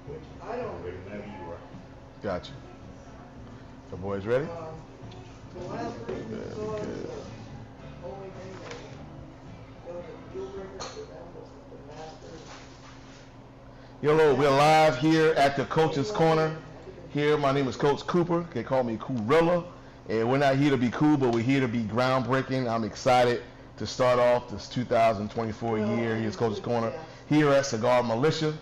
Whenever you are. Gotcha. So boys ready? Hello, we're live here at the Coach's Corner. Here, my name is Coach Cooper. They call me Coo Rilla. And we're not here to be cool, but we're here to be groundbreaking. I'm excited to start off this 2024 year. Here's Coach's Corner here at Cigar Militia.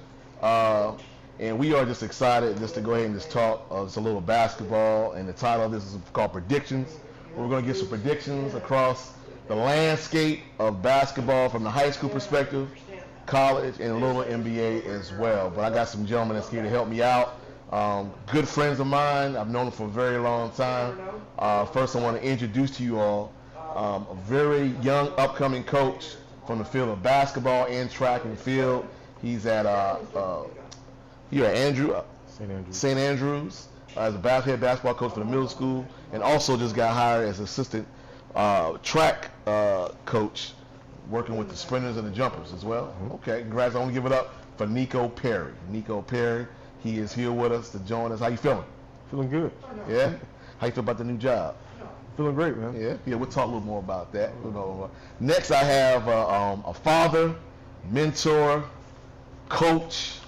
And we are just excited just to go ahead and just talk. It's a little basketball, and the title of this is called Predictions. We're going to get some predictions across the landscape of basketball from the high school perspective, college, and a little NBA as well. But I got some gentlemen that's here to help me out. Good friends of mine. I've known them for a very long time. First, I want to introduce to you all a very young, upcoming coach from the field of basketball and track and field. He's at here at St. Andrews as a head basketball coach for the middle school, and also just got hired as assistant track coach, working with the sprinters and the jumpers as well. Okay, congrats. I want to give it up for Nico Perry. Nico Perry, he is here with us to join us. How you feeling? Feeling good. Yeah? How you feel about the new job? Feeling great, man. Yeah, we'll talk a little more about that. Next, I have a father, mentor, coach,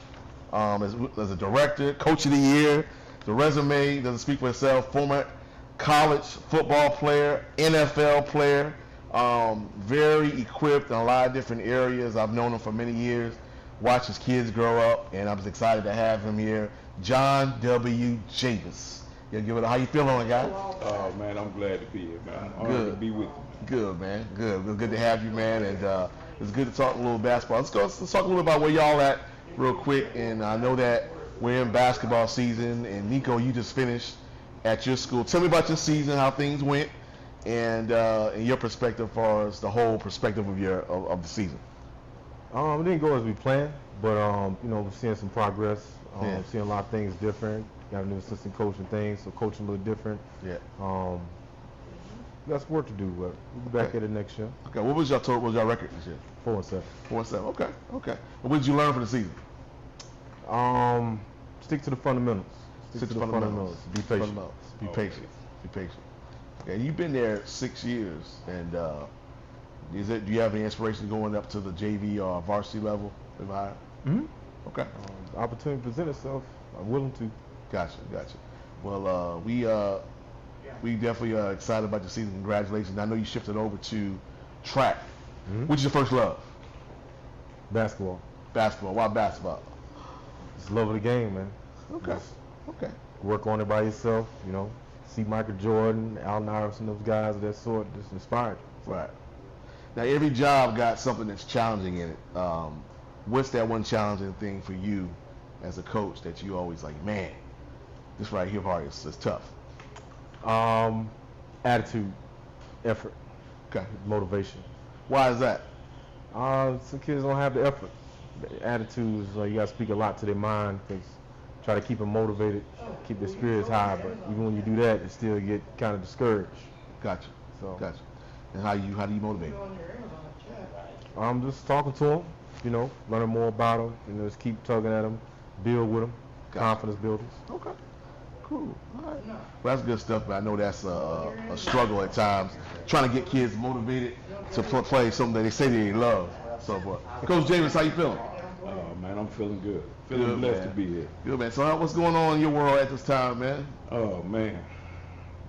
as a director, coach of the year. The resume doesn't speak for itself. Former college football player, NFL player, very equipped in a lot of different areas. I've known him for many years, watched his kids grow up, and I was excited to have him here. John W. Jarvis. Yeah, give it. How you feeling, my guy? Oh man, I'm glad to be here, man. I'm honored to be with you. Good, man. Good. It's good to have you, man. And it's good to talk a little basketball. Let's talk a little about where y'all at real quick. And I know that we're in basketball season. And Nico, you just finished at your school. Tell me about your season, how things went, and your perspective as far as the whole perspective of the season. It didn't go as we planned, but we're seeing some progress. Seeing a lot of things different. Got a new assistant coach and things, so coaching a little different. Yeah. We got some work to do, but we'll be back at it next year. Okay. What was your total? What was your record this year? 4-7. 4-7. Okay. What did you learn for the season? Stick to the fundamentals. Stick to the fundamentals. Be patient. Be patient. Be patient. Okay. You've been there 6 years, and do you have any inspiration going up to the JV or varsity level? Mm-hmm. Okay. The opportunity present itself. I'm willing to. Gotcha. Well, we definitely are excited about your season. Congratulations. I know you shifted over to track. Mm-hmm. Which is your first love? Basketball. Basketball. Why basketball? It's love of the game, man. Okay. Work on it by yourself, See Michael Jordan, Allen Iverson, those guys of that sort, just inspired you. Right. Now, every job got something that's challenging in it. What's that one challenging thing for you as a coach that you always like, man, this right here part is tough? Attitude, effort, Okay. motivation. Why is that? Some kids don't have the effort. The attitude is you got to speak a lot to their mind, because try to keep them motivated, keep their spirits high, but even when you do that, they still get kind of discouraged. Gotcha. So, And how do you motivate? I'm just talking to them, learning more about them, just keep tugging at them, build with them, confidence builders. Okay. Cool. All right. Well, that's good stuff, but I know that's a struggle at times, trying to get kids motivated to play something that they say they love. So forth. Coach James, how you feeling? Oh man, I'm feeling good. Feeling blessed to be here. Good, man. So what's going on in your world at this time, man? Oh man,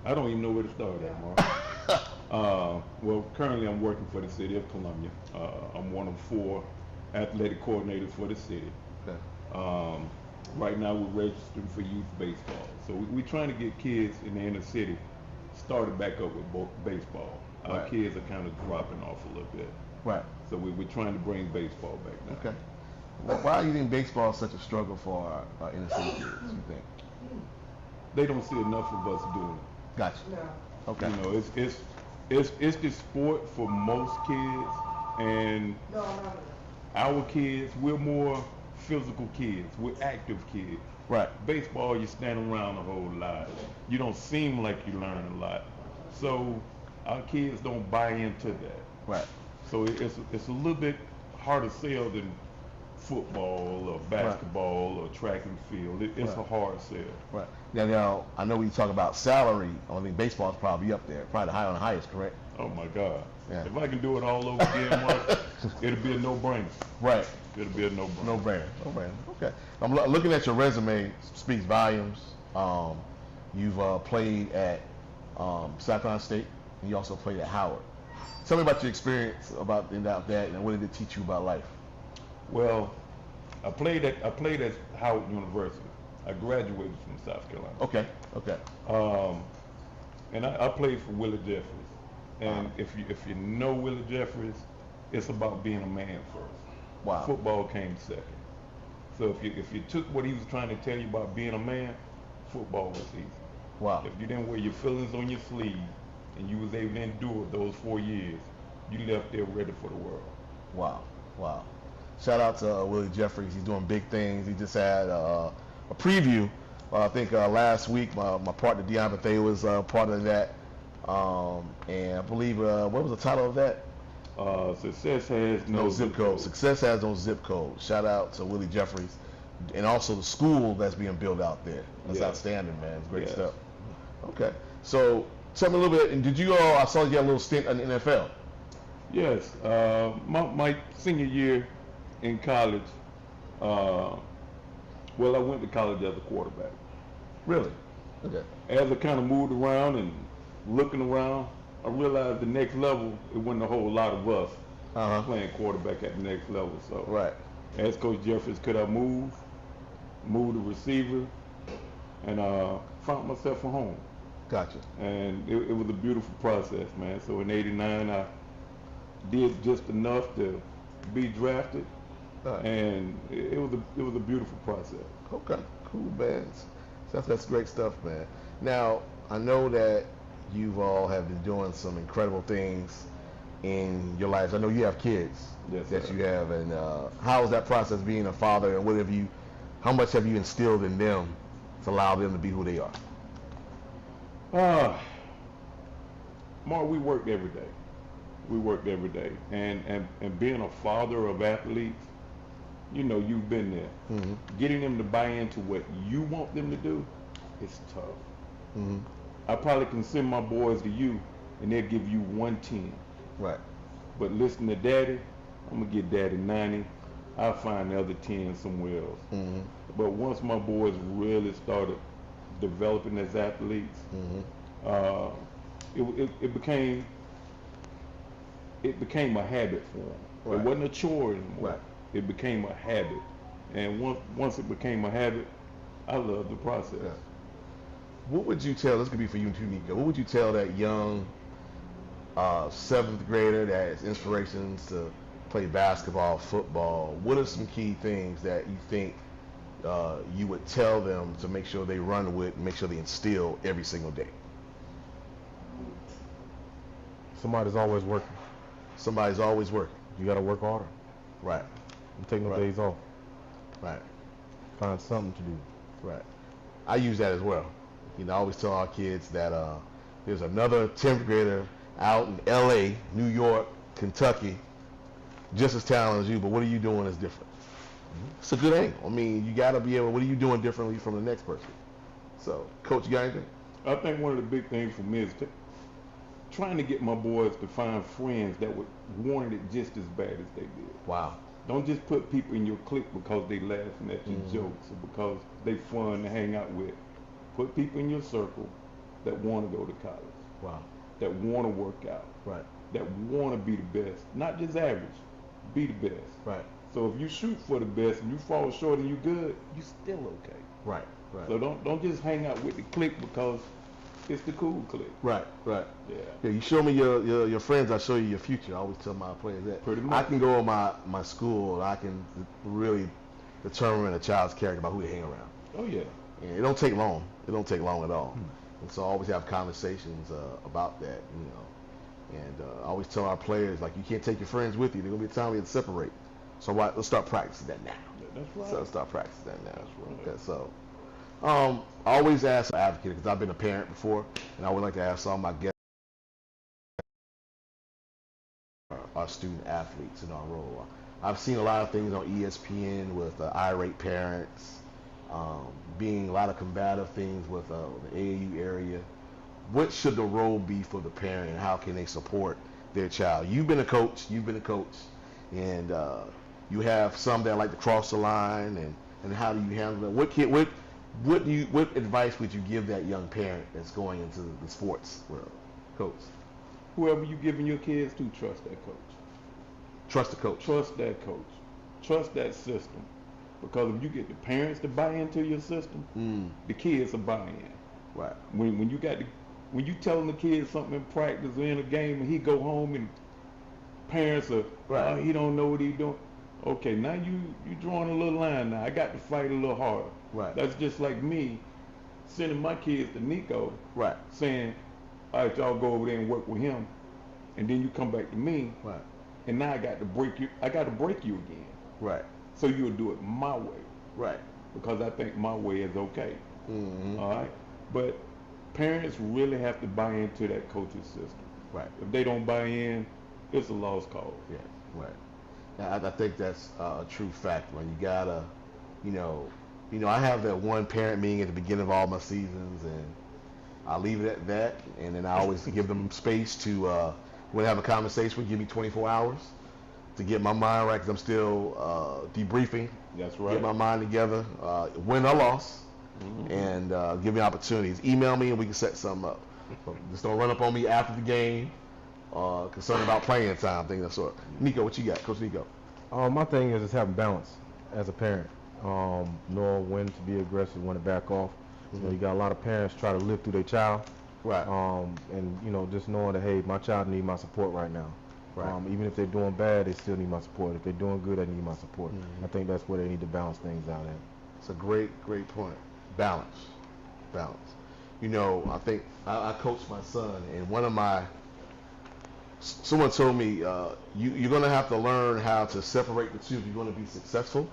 I don't even know where to start at, Mark. Well, currently I'm working for the city of Columbia. I'm one of 4 athletic coordinators for the city. Okay. Right now we're registering for youth baseball. So we're trying to get kids in the inner city started back up with baseball. Our kids are kind of dropping off a little bit. Right. So we're trying to bring baseball back now. Okay. Well, why do you think baseball is such a struggle for our inner city kids, you think? They don't see enough of us doing it. Gotcha. Okay. It's the sport for most kids, and our kids, we're more physical kids. We're active kids. Right. Baseball, you stand around a whole lot. You don't seem like you learn a lot. So our kids don't buy into that. Right. So it's a little bit harder sell than football or basketball or track and field. It's a hard sell. Right. Now, I know we talk about salary. I think baseball's probably up there, probably on the highest, correct? Oh my God. Yeah. If I can do it all over again, Mark, it'll be a no-brainer. Right. It'll be a no-brainer. No-brainer. Okay. I'm looking at your resume. Speaks volumes. You've played at South Carolina State, and you also played at Howard. Tell me about your experience about that, and what did it teach you about life? Well, I played at Howard University. I graduated from South Carolina. Okay. And I played for Willie Jeffries. And if you know Willie Jeffries, it's about being a man first. Wow. Football came second. So if you took what he was trying to tell you about being a man, football was easy. Wow. If you didn't wear your feelings on your sleeve and you was able to endure those 4 years, you left there ready for the world. Wow. Shout out to Willie Jeffries. He's doing big things. He just had a preview. I think last week my partner Deon Bethea was part of that. And I believe, what was the title of that? Success has no zip code. Success has no zip code. Shout out to Willie Jeffries. And also the school that's being built out there. That's outstanding, man. It's great stuff. Okay. So tell me a little bit, and did you all, I saw you had a little stint in the NFL. Yes. My senior year in college, I went to college as a quarterback. Really? Okay. As I kind of moved around and looking around, I realized the next level, it wasn't a whole lot of us playing quarterback at the next level. So right. As Coach Jeffries, could I move the receiver, and found myself a home. Gotcha. And it was a beautiful process, man. So in '89, I did just enough to be drafted, and it was a beautiful process. Okay, cool, man. That's great stuff, man. Now, I know that you've all have been doing some incredible things in your lives. I know you have kids that you have, and how is that process being a father, and how much have you instilled in them to allow them to be who they are? Mark, we worked every day. And being a father of athletes, you know, you've been there. Mm-hmm. Getting them to buy into what you want them to do is tough. Mm-hmm. I probably can send my boys to you, and they'll give you 110. Right. But listen to daddy, I'm going to get daddy 90. I'll find the other 10 somewhere else. Mm-hmm. But once my boys really started developing as athletes, it became a habit for them. Right. It wasn't a chore anymore. Right. It became a habit. And once it became a habit, I loved the process. Yeah. What would you tell, this could be for you too, Nico, what would you tell that young 7th grader that has inspirations to play basketball, football? What are some key things that you think you would tell them to make sure they run with, and make sure they instill every single day? Somebody's always working. Somebody's always working. You got to work harder. Right. And take no days off. Right. Find something to do. Right. I use that as well. You know, I always tell our kids that there's another 10th grader out in L.A., New York, Kentucky, just as talented as you, but what are you doing that's different? It's a good angle. I mean, you got to be able, what are you doing differently from the next person? So, Coach, you got anything? I think one of the big things for me is trying to get my boys to find friends that would wanted it just as bad as they did. Wow. Don't just put people in your clique because they laughing at your jokes or because they fun to hang out with. Put people in your circle that want to go to college. Wow. That want to work out. Right. That want to be the best. Not just average. Be the best. Right. So if you shoot for the best and you fall short and you good, you still okay. Right. Right. So don't just hang out with the clique because it's the cool clique. Right. Right. Yeah. You show me your friends, I show you your future. I always tell my players that. Pretty much. I can go in my school and I can really determine a child's character by who they hang around. Oh yeah. And it don't take long. It don't take long at all. And so I always have conversations about that, you know. And I always tell our players, like, you can't take your friends with you. There's going to be a time we have to separate. So let's start practicing that now. Yeah, that's right. So let's start practicing that now. That's right. Okay, so I always ask an advocate, because I've been a parent before, and I would like to ask all my guests, our student athletes in our role. I've seen a lot of things on ESPN with irate parents, being a lot of combative things with the AAU area. What should the role be for the parent, and how can they support their child? You've been a coach, and you have some that like to cross the line, and how do you handle that? What advice would you give that young parent that's going into the sports world, coach? Whoever you giving your kids to, trust that coach. Trust the coach. Trust that coach. Trust that system. Because if you get the parents to buy into your system, the kids will buy in. Right. When you telling the kids something in practice or in a game, and he go home and parents are, right. Oh, he don't know what he doing. Okay, now you drawing a little line. Now I got to fight a little harder. Right. That's just like me sending my kids to Nico. Right. Saying, all right, y'all go over there and work with him, and then you come back to me. Right. And now I got to break you. I got to break you again. Right. So you'll do it my way. Right. Because I think my way is okay. Mm-hmm. All right. But parents really have to buy into that coaching system. Right. If they don't buy in, it's a lost cause. Yeah. Right. Now, I think that's a true fact. When you gotta, I have that one parent meeting at the beginning of all my seasons, and I leave it at that, and then I always give them space to. We'll have a conversation. Give me 24 hours to get my mind right, because I'm still debriefing. That's right. Get my mind together, win or loss, and give me opportunities. Email me and we can set something up. Just don't run up on me after the game, concerned about playing time, things of that sort. Nico, what you got, Coach Nico? My thing is just having balance as a parent. Knowing when to be aggressive, when to back off. You got a lot of parents try to live through their child. Right. And just knowing that, hey, my child needs my support right now. Right. Even if they're doing bad, they still need my support. If they're doing good, they need my support. I think that's where they need to balance things out at. It's a great point. Balance. I think I coach my son, and someone told me you're going to have to learn how to separate the two if you're going to be successful.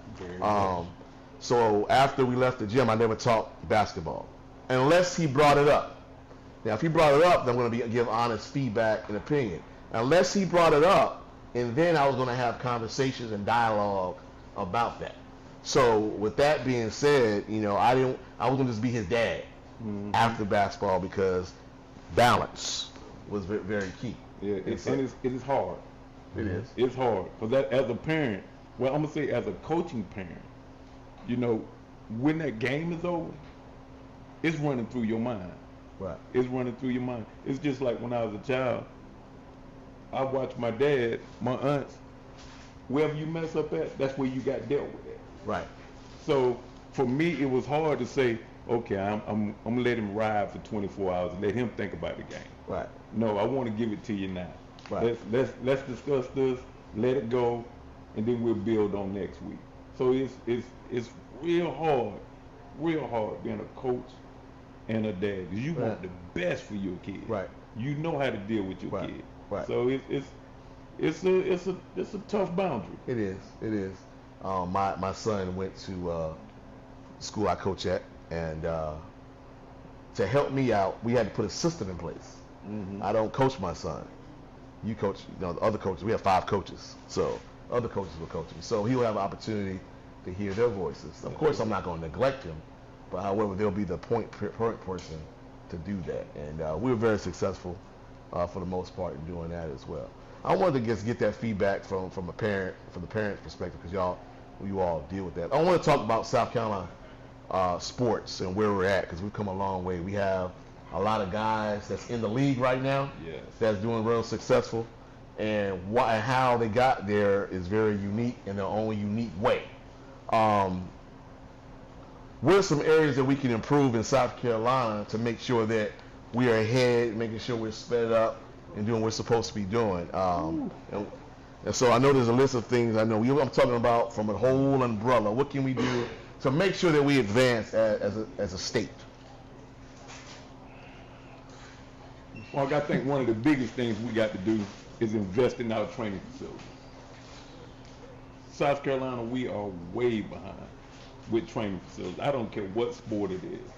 So after we left the gym, I never taught basketball unless he brought it up. Now, if he brought it up, then I'm going to give honest feedback and opinion. Unless he brought it up, and then I was going to have conversations and dialogue about that. So with that being said, I was going to just be his dad after basketball, because balance was very, very key. Yeah, it is hard. It is. It's hard. Because as a parent, well, I'm going to say as a coaching parent, when that game is over, it's running through your mind. Right. It's running through your mind. It's just like when I was a child, I watched my dad, my aunts, wherever you mess up at, that's where you got dealt with it. Right. So for me, it was hard to say, okay, I'm gonna let him ride for 24 hours and let him think about the game. Right. No, I want to give it to you now. Right. Let's discuss this, let it go, and then we'll build on next week. So it's real hard being a coach and a dad, because you want the best for your kid. Right. You know how to deal with your kid. Right. So it's a tough boundary. It is. My son went to school I coach at, and to help me out, we had to put a system in place. I don't coach my son. You coach, the other coaches. We have 5 coaches, so other coaches will coach him. So he'll have an opportunity to hear their voices. Of course, I'm not going to neglect him, but however, there'll be the point person to do that, and we were very successful for the most part in doing that as well. I wanted to just get that feedback from the parent perspective, because you all deal with that. I want to talk about South Carolina sports and where we're at, because we've come a long way. We have a lot of guys that's in the league right now. Yes. That's doing real successful, and how they got there is very unique in their own unique way. What are some areas that we can improve in South Carolina to make sure that we are ahead, making sure we're sped up and doing what we're supposed to be doing? And so I know there's a list of things. I'm talking about from a whole umbrella. What can we do to make sure that we advance as a state? Well, I think one of the biggest things we got to do is invest in our training facilities. South Carolina, we are way behind with training facilities. I don't care what sport it is.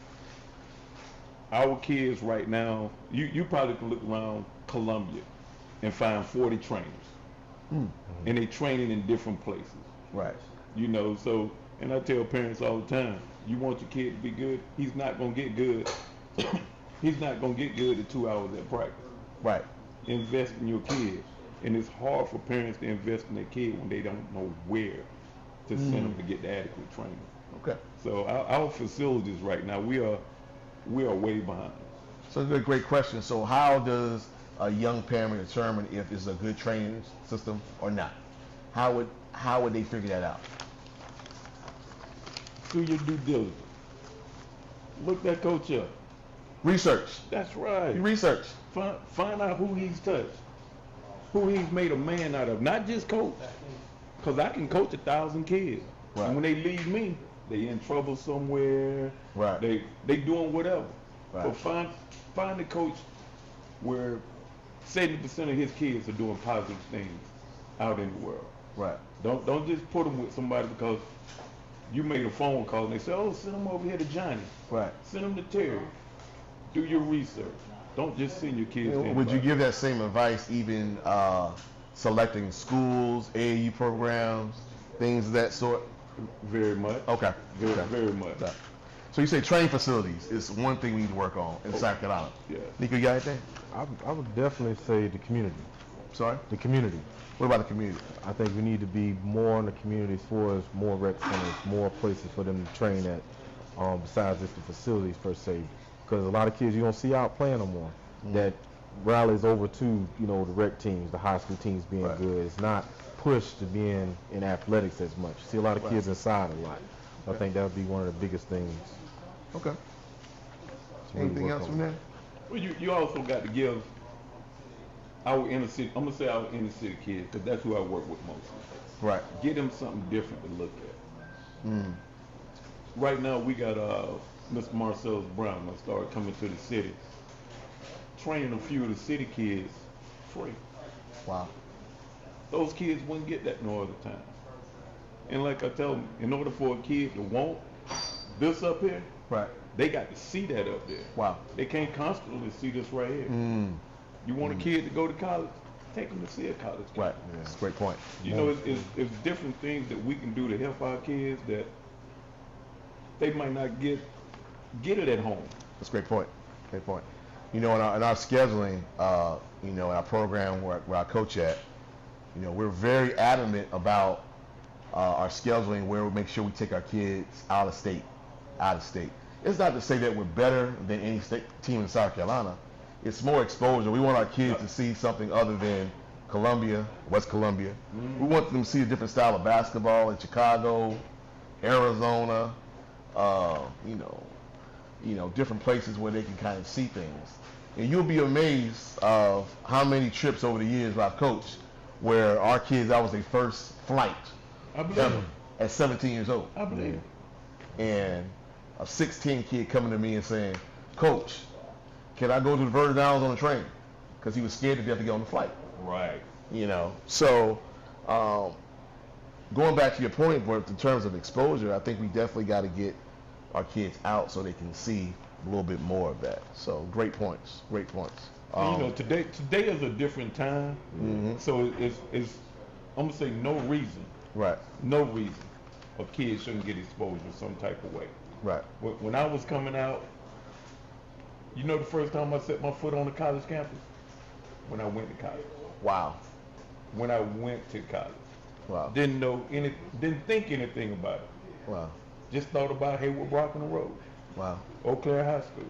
Our kids right now, you probably can look around Columbia and find 40 trainers. and they training in different places. Right. You know, so, and I tell parents all the time, you want your kid to be good, he's not going to get good. He's not going to get good in 2 hours at practice. Right. Invest in your kid. And it's hard for parents to invest in their kid when they don't know where to send them to get the adequate training. Okay. So our facilities right now, we are way behind. So it's a great question. So how does a young parent determine if it's a good training system or not? How would they figure that out? Do your due diligence. Look that coach up. Research. That's right. You research. Find out who he's touched, who he's made a man out of, not just coach. Because I can coach 1,000 kids. Right. And when they leave me, they in trouble somewhere. Right. They doing whatever. Right. But find a coach where 70% of his kids are doing positive things out in the world. Right. Don't just put them with somebody because you made a phone call and they say, oh, send them over here to Johnny. Right. Send them to Terry. Do your research. Don't just send your kids to Would you anybody. give that same advice even selecting schools, AAU programs, things of that sort? Very much. Okay. Very much. Okay. So you say training facilities is one thing we need to work on in South Carolina. Yeah. Nico, you got anything? I would definitely say the community. Sorry? The community. What about the community? I think we need to be more in the community as far as more rec centers, more places for them to train at, besides just the facilities per se. Because a lot of kids you don't see out playing no more. That rallies over to, the rec teams, the high school teams being Right. good. It's not pushed to being in athletics as much. See a lot of kids inside a lot. I think that would be one of the biggest things. Okay. to really Anything work else on. from there? Well, you also got to give our inner city, I'm going to say our inner city kids, because that's who I work with mostly. Right. Get them something different to look at. Right now, we got Mr. Marcellus Brown that started coming to the city, training a few of the city kids free. Wow. Those kids wouldn't get that no other time. And like I tell them, in order for a kid to want this up here, Right. they got to see that up there. Wow. They can't constantly see this right here. You want a kid to go to college, take them to see a college game. Right. That's a great point. You know, it's different things that we can do to help our kids that they might not get it at home. That's a great point. Great point. In our scheduling, in our program where I coach at, we're very adamant about our scheduling where we make sure we take our kids out of state. It's not to say that we're better than any state team in South Carolina. It's more exposure. We want our kids to see something other than Columbia, West Columbia. We want them to see a different style of basketball in Chicago, Arizona, different places where they can kind of see things. And you'll be amazed of how many trips over the years I've coached where our kids, that was their first flight I believe ever it. at 17 years old. I believe it. And a 16 kid coming to me and saying, Coach, can I go to the Virgin Islands on a train? Because he was scared to death to get on the flight. Right. So going back to your point, but in terms of exposure, I think we definitely got to get our kids out so they can see a little bit more of that. So great points. And, today is a different time. So it's I'm gonna say no reason a kid shouldn't get exposure some type of way. Right. When I was coming out, the first time I set my foot on a college campus, when I went to college. Wow. When I went to college. Wow. Didn't think anything about it. Wow. Just thought about Hayward Brockman Road, Wow. Eau Claire High School.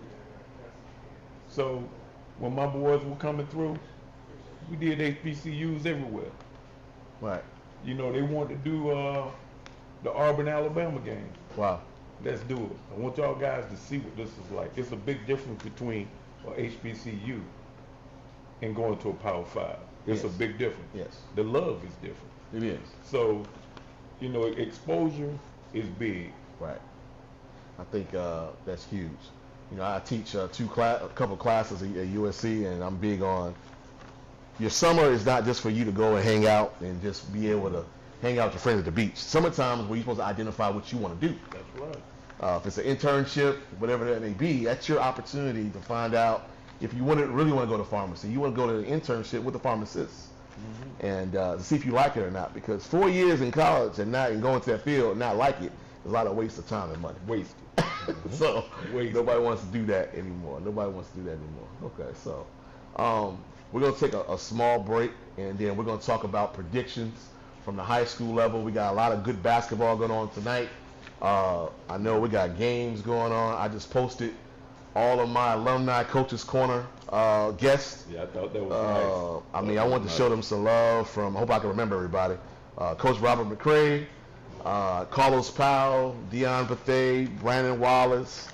So when my boys were coming through, we did HBCUs everywhere. Right. They wanted to do the Auburn, Alabama game. Wow. Let's do it. I want y'all guys to see what this is like. It's a big difference between a HBCU and going to a Power 5. It's a Yes. big difference. Yes. The love is different. It is. So, exposure is big. Right. I think that's huge. I teach a couple classes at USC, and I'm big on your summer is not just for you to go and hang out and just be able to hang out with your friends at the beach. Summertime is where you're supposed to identify what you want to do. That's right. If it's an internship, whatever that may be, that's your opportunity to find out if you really want to go to pharmacy. You want to go to an internship with a pharmacist. and to see if you like it or not. Because 4 years in college and going to that field and not like it is a lot of waste of time and money. Wasted. So Wasted. nobody wants to do that anymore. Okay, so we're going to take a small break, and then we're going to talk about predictions from the high school level. We got a lot of good basketball going on tonight. I know we got games going on. I just posted all of my alumni Coach's Corner guests. Yeah, I thought that was nice. I mean, I wanted to show them some love from, I hope I can remember everybody, Coach Robert McCray, Carlos Powell, Dion Bethay, Brandon Wallace,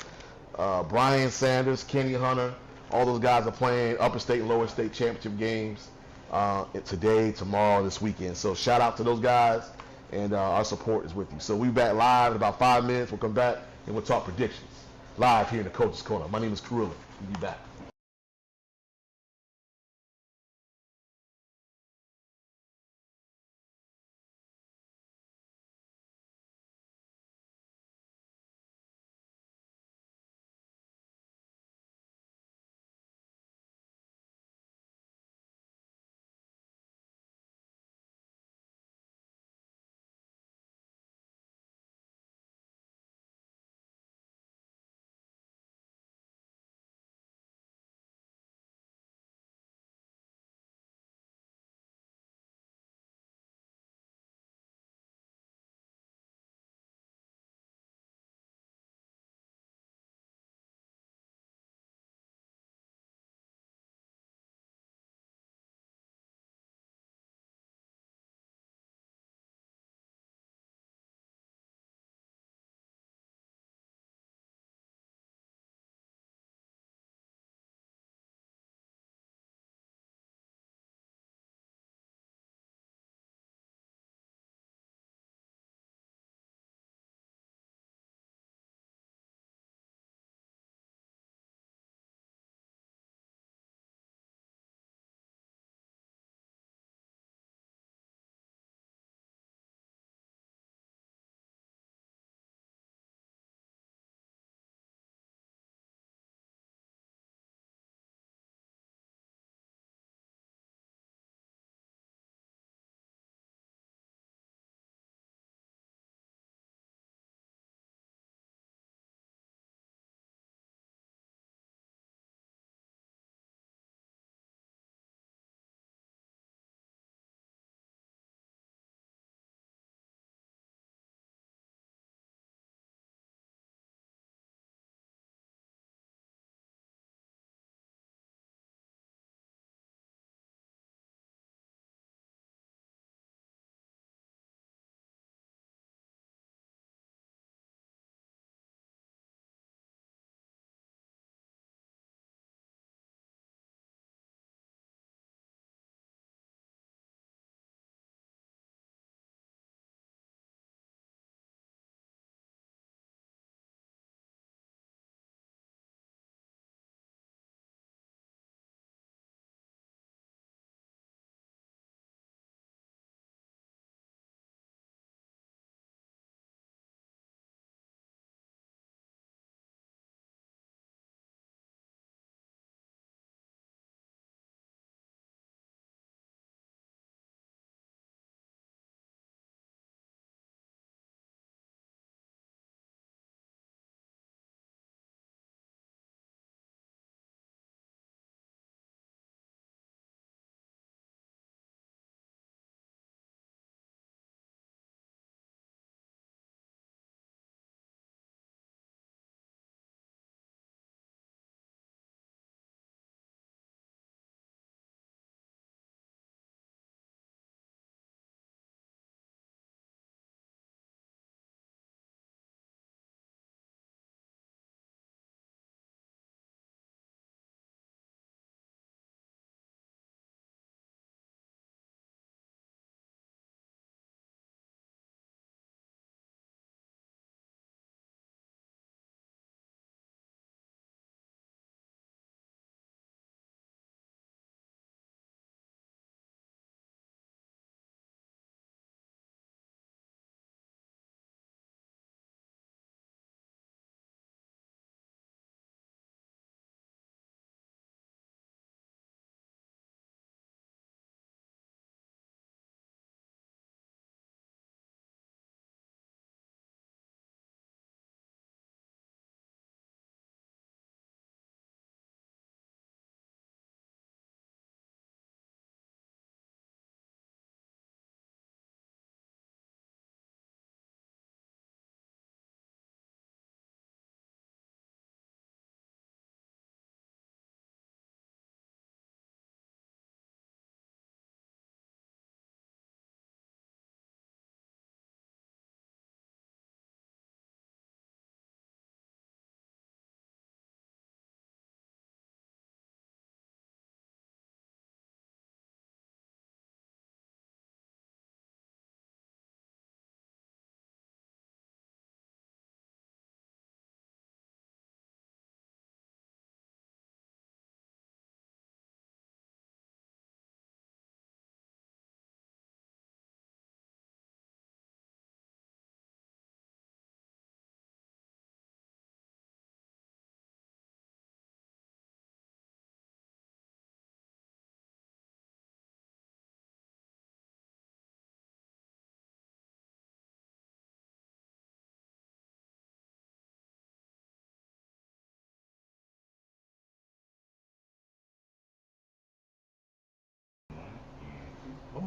Brian Sanders, Kenny Hunter. All those guys are playing upper state and lower state championship games today, tomorrow, this weekend. So shout out to those guys, and our support is with you. So we'll be back live in about 5 minutes. We'll come back and we'll talk predictions live here in the Coach's Corner. My name is Coo Rilla. We'll be back.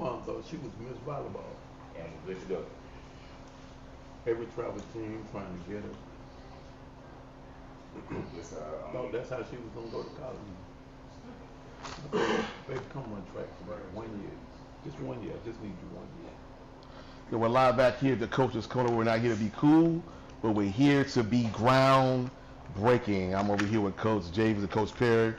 mom thought she was Miss Volleyball. And let's go. Every travel team trying to get her. Thought that's how she was gonna go to college. Baby, come on track for 1 year. Just 1 year. I just need you 1 year. So we're live back here at the Coach's Corner. We're not here to be cool, but we're here to be ground breaking. I'm over here with Coach Jarvis and Coach Perry.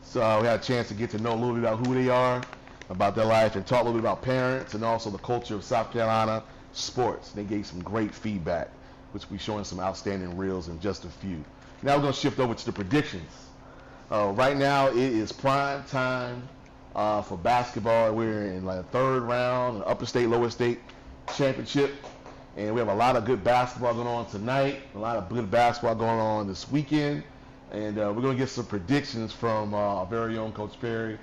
So we had a chance to get to know a little bit about who they are, about their life, and talk a little bit about parents and also the culture of South Carolina sports. They gave some great feedback, which we're showing some outstanding reels in just a few. Now we're going to shift over to the predictions. Right now it is prime time for basketball. We're in like a third round, upper state, lower state championship, and we have a lot of good basketball going on tonight, a lot of good basketball going on this weekend, and we're going to get some predictions from our very own Coach Perry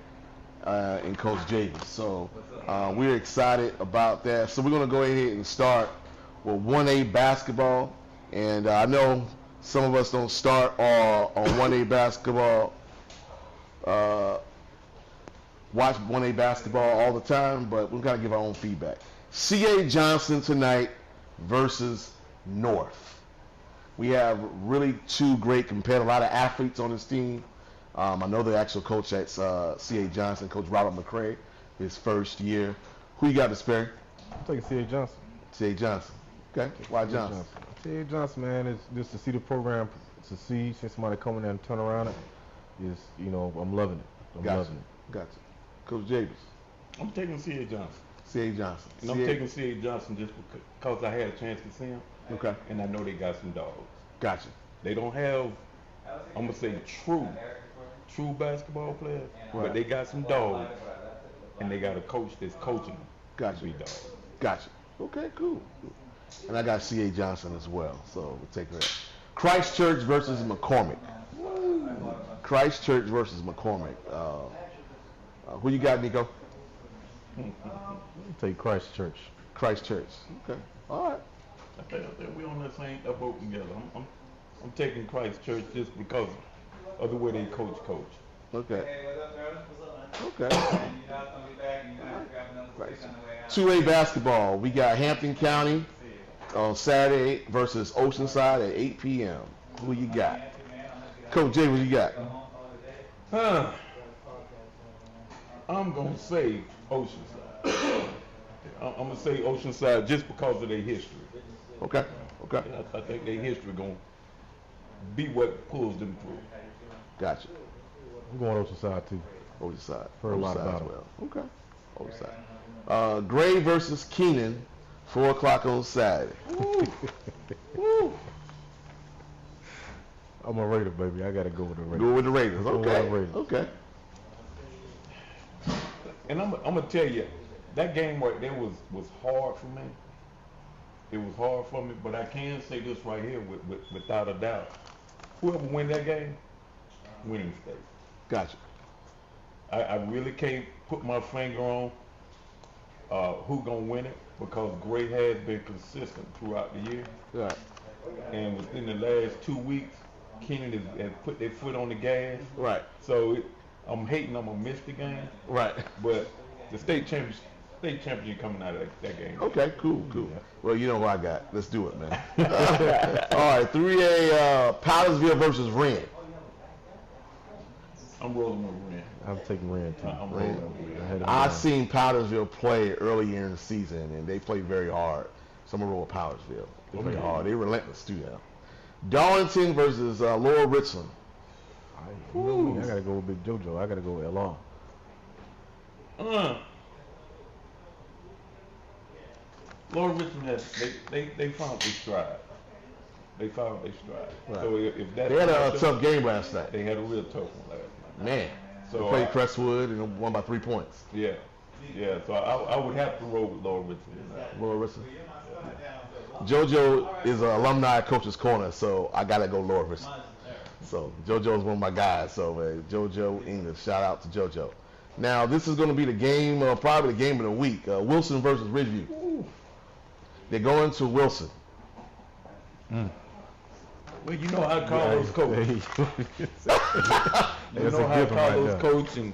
and Coach Jarvis. So we're excited about that. So we're going to go ahead and start with 1A basketball, and I know some of us don't start on 1A basketball, watch 1A basketball all the time, but we've got to give our own feedback. C.A. Johnson tonight versus North. We have really two great competitors, a lot of athletes on this team. I know the actual coach at C.A. Johnson, Coach Robert McCray, his first year. Who you got, Mr. Perry? I'm taking C.A. Johnson. C.A. Johnson. Okay. Why Johnson? C.A. Johnson, man, is just to see the program succeed, see somebody come in there and turn around it. Is, you know, I'm loving it. I'm loving it. Gotcha. Coach Jarvis. I'm taking C.A. Johnson. C.A. Johnson. And I'm taking C.A. Johnson just because I had a chance to see him. Okay. And I know they got some dogs. Gotcha. They don't have, I'm going to say, true basketball players, but they got some dogs, and they got a coach that's coaching them. Gotcha. To be dogs. Gotcha. Okay, cool. And I got C.A. Johnson as well, so we'll take that. Christchurch versus McCormick. Christchurch versus McCormick. Who you got, Nico? I'll take Christchurch. Christchurch. Okay. All right. I think we on that same boat together. I'm taking Christchurch just because of the way they coach. Okay. Hey, what's up, Jarvis? Okay. You know it's gonna be back. You know I grab another stick on the way out. 2A basketball. We got Hampton County on Saturday versus Oceanside at 8 p.m. Who you got? Coach Jay, what you got? I'm going to say Oceanside. I'm going to say Oceanside just because of their history. Okay. Okay. I think their history going to be what pulls them through. Gotcha. I'm going Oceanside too. Oceanside. Heard a lot Oceanside about as them. well. Okay. Oceanside. Gray versus Keenan, 4 o'clock on Saturday. Woo. I'm a Raider, baby. I got to go with the Raiders. Go with the Raiders. Go with Okay. the Raiders. Okay. And I'm going to tell you, that game right there was hard for me. It was hard for me, but I can say this right here without a doubt. Whoever win that game, winning state. Gotcha. I really can't put my finger on who gonna win it because Gray has been consistent throughout the year. Right. And within the last 2 weeks, Keenan has put their foot on the gas. Right. So I'm hating I'm gonna miss the game. Right. But the state champion coming out of that game. Okay, cool. Well, you know what I got. Let's do it, man. All right, 3A Powdersville versus Wren. I'm rolling with Wren. I'm taking Rand too. I'm rolling with Wren. I've seen Powdersville play earlier in the season, and they play very hard. So I'm going to roll with Powdersville. They play hard. They're relentless, too, now. Darlington versus Laurel Richland. I got to go with Big JoJo. I got to go with LR. Laura Richmond they found their stride. They found their stride. Right. So if that They had a tough game last night. they had a real tough one last night. Man. So They played Crestwood and won by 3 points. Yeah. So I would have to roll with Laura Richmond. Laurel Richland. JoJo is an alumni at Coach's Corner, so I got to go Laurel Richland. So JoJo is one of my guys. So JoJo English, shout out to JoJo. Now this is going to be the game, probably the game of the week. Wilson versus Ridgeview. They're going to Wilson. Well, you know how Carlos coach. You That's know a how good one right Carlos there. coach, and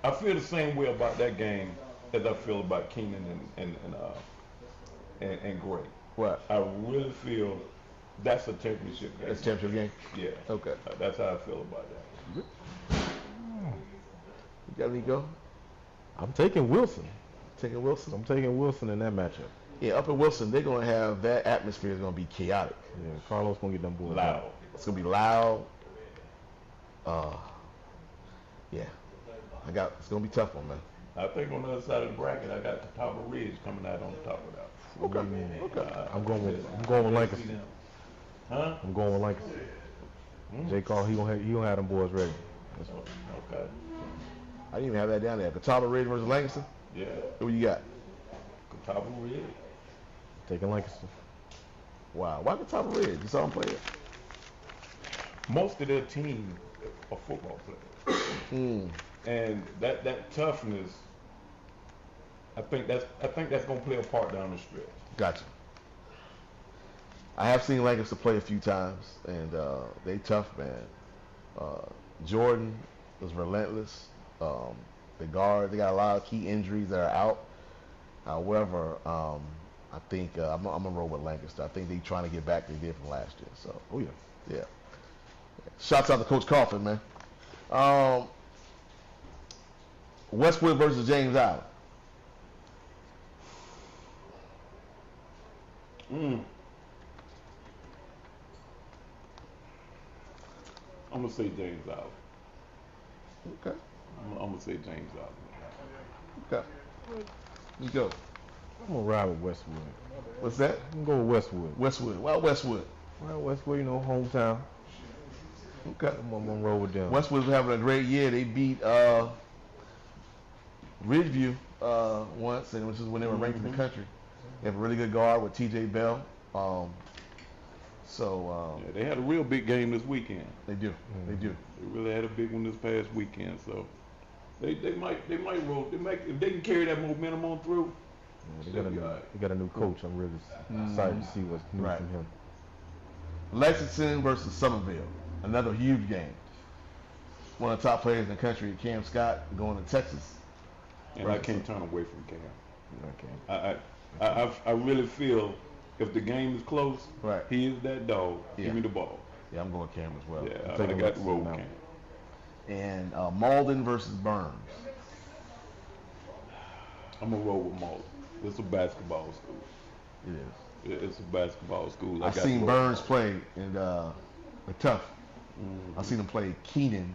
I feel the same way about that game as I feel about Keenan and Gray. What? I really feel that's a championship game. That's a championship game? Yeah. Okay. That's how I feel about that. You got Nico? I'm taking Wilson. Taking Wilson? I'm taking Wilson in that matchup. Yeah, up in Wilson, they're going to have that atmosphere is going to be chaotic. Yeah, Carlos going to get them boys Loud. out. It's going to be loud. Yeah. It's going to be a tough one, man. I think on the other side of the bracket, I got the top of Ridge coming out on top of that. Okay. I'm going with Lancaster. Huh? I'm going with Lancaster. J. Carl, he gonna have them boys ready. Okay. I didn't even have that down there. Catawba Ridge versus Lancaster? Yeah. Who you got? Top of Ridge. Taking Lancaster. Wow. Why Catawba Ridge? You saw them play it? Most of their team are football players. And that toughness, I think that's gonna play a part down the stretch. Gotcha. I have seen Lancaster play a few times, and they tough, man. Jordan was relentless. The guard, they got a lot of key injuries that are out. However, I think I'm gonna roll with Lancaster. I think they're trying to get back they did from last year. So, yeah. Shouts out to Coach Coffin, man. Westwood versus James Island. I'm gonna say James Island. Okay. I'm gonna say James Island. Okay. You go. I'm gonna ride with Westwood. What's that? I'm gonna go with Westwood. Westwood. Well, Westwood. Well, Westwood, you know, hometown. Okay. I'm gonna roll with them. Westwood's having a great year. They beat Ridgeview once, and which is when they were ranked in the country. They have a really good guard with T.J. Bell. Yeah, they had a real big game this weekend. They do. They do. They really had a big one this past weekend. So they might roll. If they can carry that momentum on through. Yeah, they got a new coach. I'm really excited to see what's new from him. Lexington versus Somerville. Another huge game. One of the top players in the country, Cam Scott, going to Texas. And I can't turn away from Cam. Okay. I really feel if the game is close, Right. he is that dog. Yeah. Give me the ball. Yeah, I'm going Cam as well. Yeah, taking I got the Lexington road now. Cam. And Malden versus Burns. I'm gonna roll with Malden. It's a basketball school. It is. It's a basketball school. I've seen Burns play, and they're tough. I've seen him play Keenan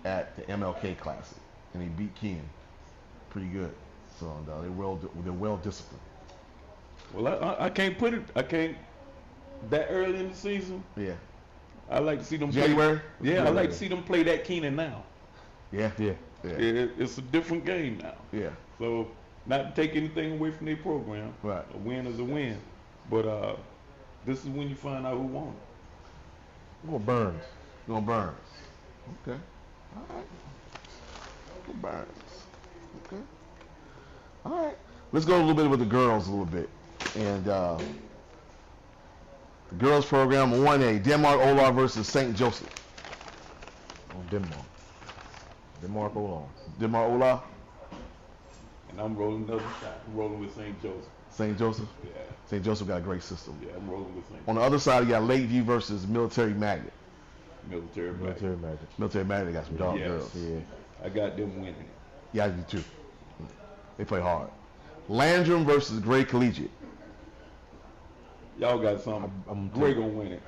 at the MLK Classic, and he beat Keenan pretty good. So they're well disciplined. Well, I can't put it. I can't that early in the season. Yeah. I like to see them January. Play, I like to see them play that Keenan now. Yeah. It's a different game now. Yeah. So not to take anything away from their program. Right. A win is a win. But this is when you find out who won it. Go Burns. Going Burns. Okay. All right. Go Burns. Okay. All right. Let's go a little bit with the girls a little bit. And the girls program 1A, Denmark Olar versus St. Joseph. Denmark Olar. Denmark Olar. And I'm rolling the other side. I'm rolling with St. Joseph. St. Joseph. Yeah. St. Joseph got a great system. Yeah, I'm rolling with St. On the other side, you got Lakeview versus Military Magnet. Military Magic. Military Magnet got some dog Yes. girls. Yeah. I got them winning. Yeah, I do too. They play hard. Landrum versus Gray Collegiate. Y'all got something. I'm Gray gonna win it.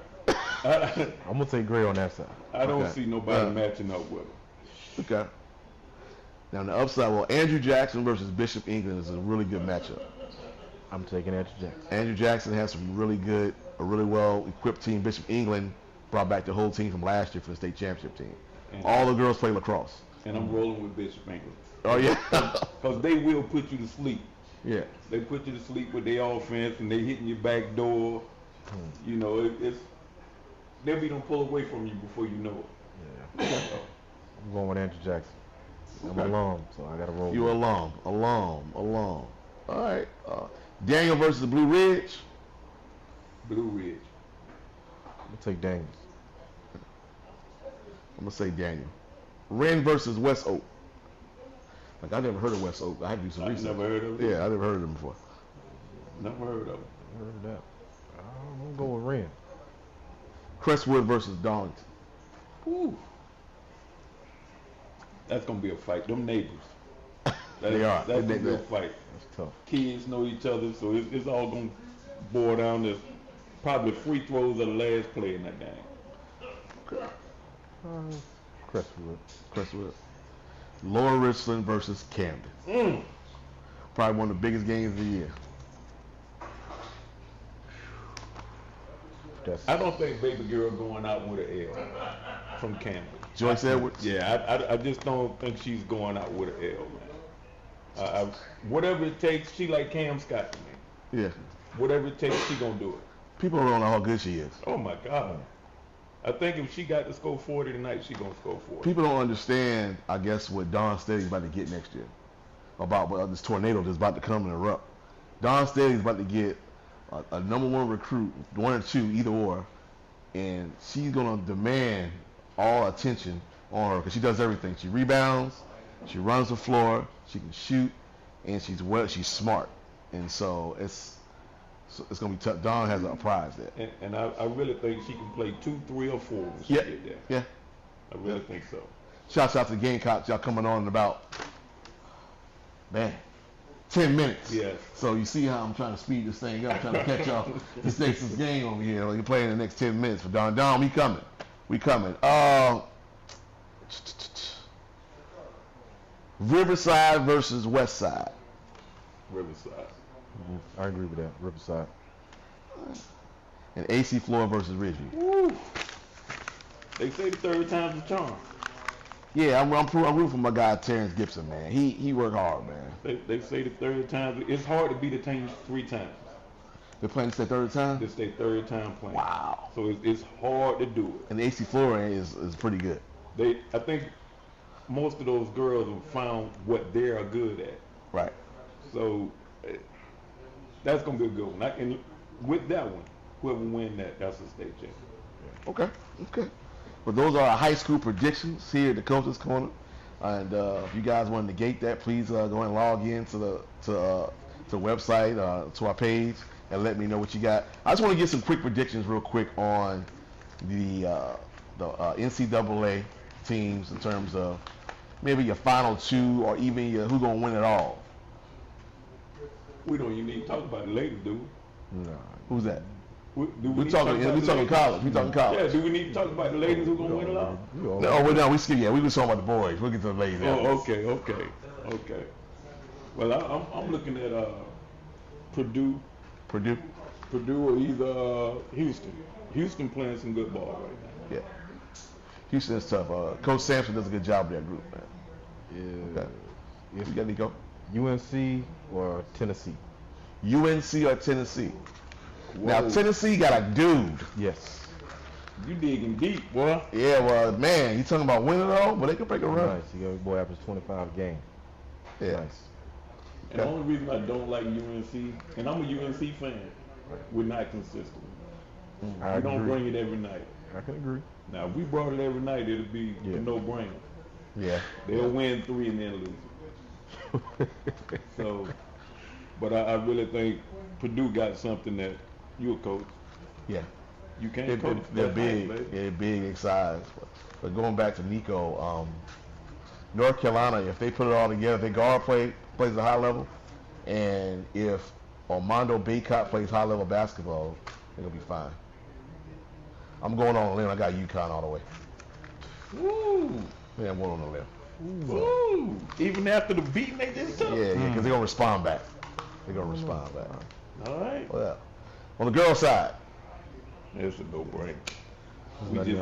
I'm gonna take Gray on that side. I don't Okay. see nobody matching up with him. Okay. Now on the upside, well, Andrew Jackson versus Bishop England is a really good matchup. I'm taking Andrew Jackson. Andrew Jackson has some a really well-equipped team. Bishop England brought back the whole team from last year for the state championship team. All the girls play lacrosse. And I'm rolling with Bishop England. Oh, yeah? Because they will put you to sleep. Yeah. They put you to sleep with their offense and they hitting your back door. You know, they'll be gonna pull away from you before you know it. Yeah. I'm going with Andrew Jackson. I'm an alum, so I gotta roll. You're with him. alum. All right. Daniel versus Blue Ridge. Blue Ridge. I'm gonna take Daniels. I'm going to say Daniel. Wren versus West Oak. Like I never heard of West Oak. I had to do some research. Never heard of it? Yeah, I never heard of them before. Never heard of it. Heard of that. I'm going with Ren. Crestwood versus Darlington. Ooh. That's gonna be a fight. Them neighbors. They are. That's gonna be a fight. That's tough. Kids know each other, so it's all gonna boil down to probably free throws of the last play in that game. Crestwood. Lower Richland versus Camden. Probably one of the biggest games of the year. I don't think baby girl going out with an L from Camden. Joyce Edwards? Yeah, I just don't think she's going out with an L, man. Whatever it takes, she like Cam Scott to me. Yeah. Whatever it takes, she gonna do it. People don't know how good she is. Oh my God. I think if she got to score 40 tonight, she gonna score 40. People don't understand, I guess, what Don Staley's about to get next year. About this tornado that's about to come and erupt. Don Staley's about to get a number one recruit, one or two, either or, and she's gonna demand all attention on her because she does everything. She rebounds, she runs the floor, she can shoot, and she's smart. And so it's gonna be tough. Don has a prize there. And I really think she can play 2, 3, or 4 when she get there. Yeah. I really think so. Shouts out to the Gamecocks. Y'all coming on in about 10 minutes. Yes. So you see how I'm trying to speed this thing up, trying to catch y'all this next game over here. You're playing in the next 10 minutes for Don. Don, we coming. Riverside versus Westside. Riverside. I agree with that. Riverside. And AC Flora versus Ridgeview. Woo. They say the third time's a charm. Yeah, I'm rooting for my guy Terrence Gibson, man. He worked hard, man. They say the third time. It's hard to beat a team 3 times. They're playing this their third time? This their third time playing. Wow. So it's hard to do it. And the AC Flora is pretty good. I think most of those girls have found what they are good at. Right. So that's gonna be a good one. And with that one, whoever win that's a state champion. Okay. Well, those are our high school predictions here at the Coach's Corner. And if you guys want to negate that, please go and log in to the website, to our page, and let me know what you got. I just want to get some quick predictions real quick on the NCAA teams in terms of maybe your final 2 or even who's going to win it all. We don't even need to talk about it later, do we? No. Who's that? We talking college. We talking college. Yeah, do we need to talk about the ladies who gonna win it all? We skip. Yeah, we was talking about the boys. We'll get to the ladies. Oh, okay. Well, I'm looking at Purdue or either Houston. Houston playing some good ball right now. Yeah. Houston's tough. Coach Sampson does a good job with that group, man. Yeah. Okay. You got Nico? UNC or Tennessee? UNC or Tennessee? Whoa. Now, Tennessee got a dude. Yes. You digging deep, boy. Yeah, well, man, you talking about winning it all, but they can break a run. Nice. You got a boy average 25 game. Yeah. Nice. And the only reason I don't like UNC, and I'm a UNC fan, we're not consistent. I We don't agree. bring it every night. I can agree. Now, if we brought it every night, it'd be a no-brainer. Yeah. They'll win 3 and then lose it. So, but I really think Purdue got something that you a coach. Yeah. You can't coach. They're that big. high, baby. They're big in size. But going back to Nico, North Carolina, if they put it all together, their guard plays at a high level, and if Armando Baycott plays high level basketball, they're gonna be fine. I'm going on a limb. I got UConn all the way. Woo! Yeah, I'm going on a limb. Woo! Even after the beating they just took. Yeah, because they're gonna respond back. They're gonna respond back. All right. Well, on the girls' side, It's a no-brainer.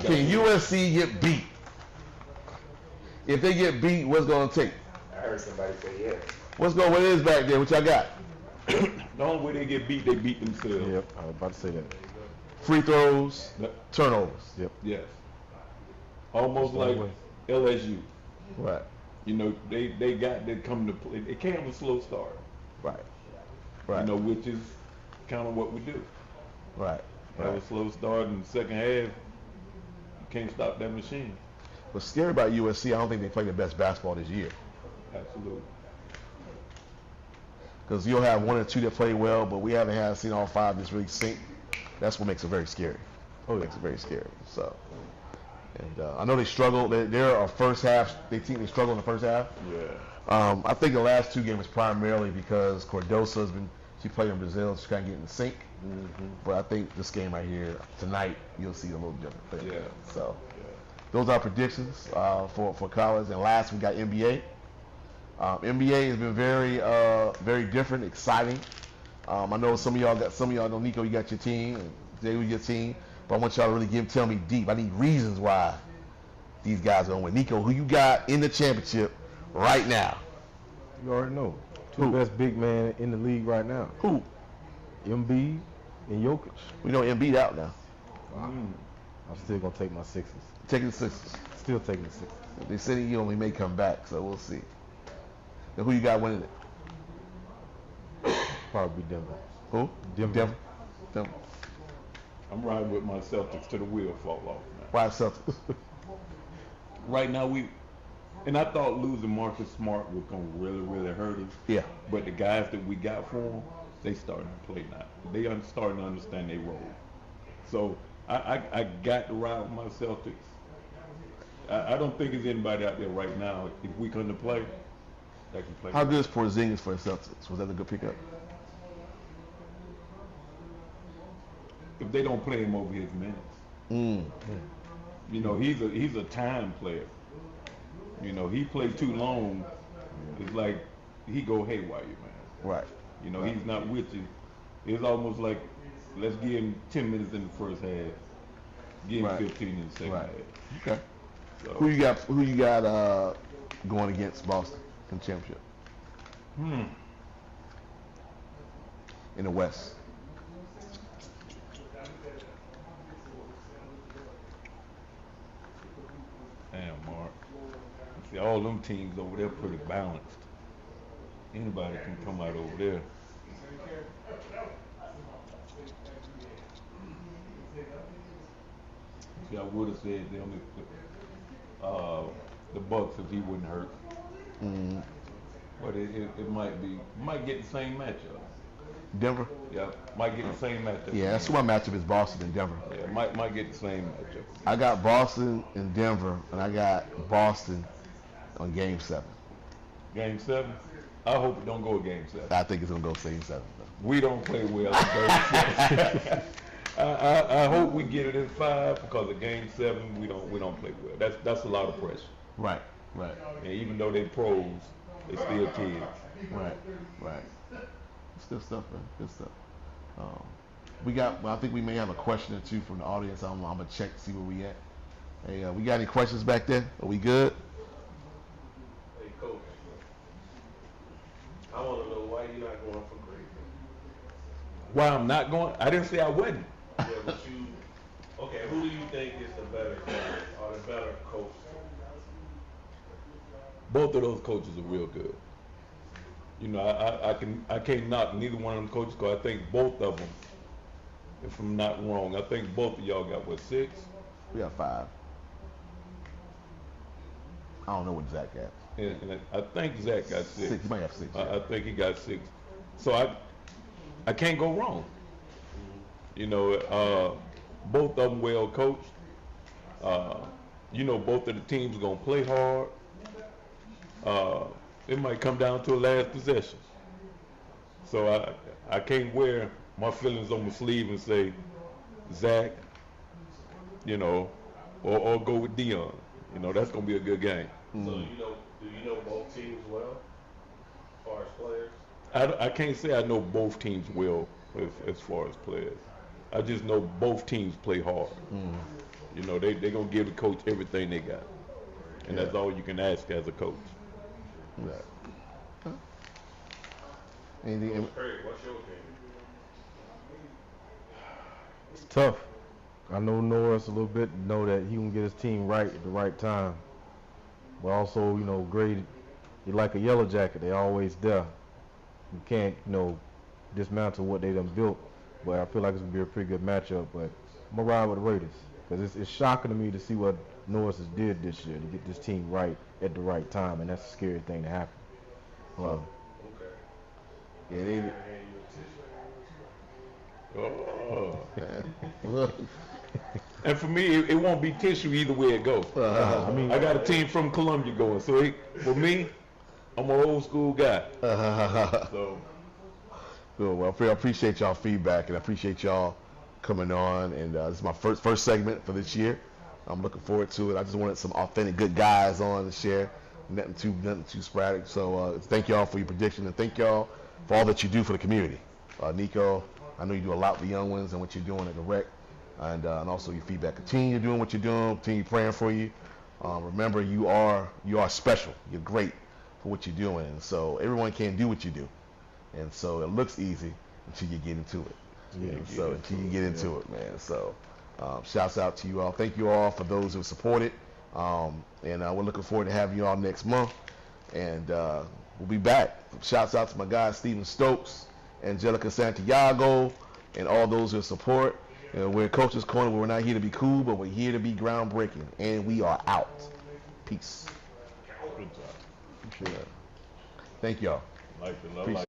can USC get beat? If they get beat, what's gonna take? I heard somebody say yes. What's going? What is back there? What y'all got? The only way they get beat, they beat themselves. Yep. I was about to say that. Free throws, turnovers. Yep. Yes. Almost That's like the way. LSU. Right. You know, they got to come to play. They can't have a slow start. Right. Right. You know, which is kind of what we do. Right. Have a slow start in the second half. You can't stop that machine. What's scary about USC, I don't think they play the best basketball this year. Absolutely. Because you'll have one or two that play well, but we haven't seen all five just really sync. That's what makes it very scary. Oh, it makes it very scary. So, and I know they struggled. They're a first half. They struggled in the first half. Yeah. I think the last two games primarily because Cordosa she played in Brazil. She's kind of getting in sync. Mm-hmm. But I think this game right here tonight, you'll see a little different thing. Yeah. So, those are predictions for college. And last we got NBA. NBA has been very different, exciting. I know some of y'all know Nico, you got your team, and Jay with your team, but I want y'all to really tell me deep. I need reasons why these guys are going to win. Nico, who you got in the championship right now? You already know. Two best big men in the league right now. Who? Embiid and Jokic. We know Embiid out now. Wow. I'm still going to take my Sixers. Taking the Sixers. Still taking the Sixers. They said he only may come back, so we'll see. Now, who you got winning it? Probably Denver. Who? Denver. I'm riding with my Celtics till the wheel fall off, man. Why Celtics? Right now and I thought losing Marcus Smart was gonna really hurt us. Yeah. But the guys that we got for them, they starting to play now. They are starting to understand their role. So I got to ride with my Celtics. I don't think there's anybody out there right now, if we come to play, that can play. How good is Porzingis for the Celtics? Was that a good pickup? If they don't play him over his minutes. You know, he's a time player. You know, he played too long. It's like he go haywire, man. Right. You know, he's not with you. It's almost like let's give him 10 minutes in the first half, give him 15 in the second half. Okay. So, Who you got going against Boston in the championship? In the West. Damn, Mark. See, all them teams over there pretty balanced. Anybody can come out over there. See, I would have said they only the Bucks if he wouldn't hurt. But it might get the same matchup. Denver? Yeah, might get the same matchup. Yeah, that's who my matchup is, Boston and Denver. Yeah, might get the same matchup. I got Boston and Denver, and I got Boston on Game 7. Game 7? I hope it don't go to Game 7. I think it's going to go Game 7. We don't play well in Game 7. I hope we get it in 5 because of Game 7 we don't play well. That's a lot of pressure. Right. And even though they pros, they still kids. Right. It's good stuff, man. Good stuff. I think we may have a question or two from the audience. I'm gonna check to see where we at. Hey, we got any questions back there? Are we good? Hey, Coach. I want to know why you're not going for Greg. Why I'm not going? I didn't say I wasn't. Yeah, but okay, who do you think is the better coach or the better coach? Both of those coaches are real good. You know, I can't knock neither one of them coaches because I think both of them, if I'm not wrong, I think both of y'all got 6? We got 5. I don't know what Zach got. And I think Zach got 6. 6. He might have 6. I think he got 6. So I can't go wrong. You know, both of them well coached. You know, both of the teams are gonna play hard. It might come down to a last possession. So I can't wear my feelings on my sleeve and say Zach, you know, or go with Dion. You know, that's gonna be a good game. So do you know both teams well, as far as players? I can't say I know both teams well as far as players. I just know both teams play hard. You know, they're going to give the coach everything they got. And that's all you can ask as a coach. Right. Anything? What's your opinion? It's tough. I know Norris a little bit, know that he can get his team right at the right time. But also, you know, Gray, he like a yellow jacket. They always there. You can't, you know, dismantle what they done built. But I feel like it's going to be a pretty good matchup. But I'm going to ride with the Raiders. Because it's shocking to me to see what Norris has did this year to get this team right at the right time. And that's a scary thing to happen. Well, Okay. yeah, they. Hand you a tissue. Oh. Yeah. And for me, it won't be tissue either way it goes. I mean, I got a team from Columbia going, so for me, I'm an old school guy. So. Good. Well, I appreciate y'all feedback, and I appreciate y'all coming on. And this is my first segment for this year. I'm looking forward to it. I just wanted some authentic, good guys on to share. Nothing too sporadic. So thank y'all for your prediction, and thank y'all for all that you do for the community. Nico, I know you do a lot with the young ones and what you're doing at the rec, and also your feedback. Continue doing what you're doing. Continue praying for you. Remember, you are special. You're great for what you're doing. And so everyone can't do what you do. And so it looks easy until you get into it. Yeah, So until you get into it, man. So shouts out to you all. Thank you all for those who supported. And we're looking forward to having you all next month. And we'll be back. Shouts out to my guy Stephen Stokes, Angelica Santiago, and all those who support. We're in Coach's Corner. We're not here to be cool, but we're here to be groundbreaking. And we are out. Peace. Good job. Thank y'all. Like the love.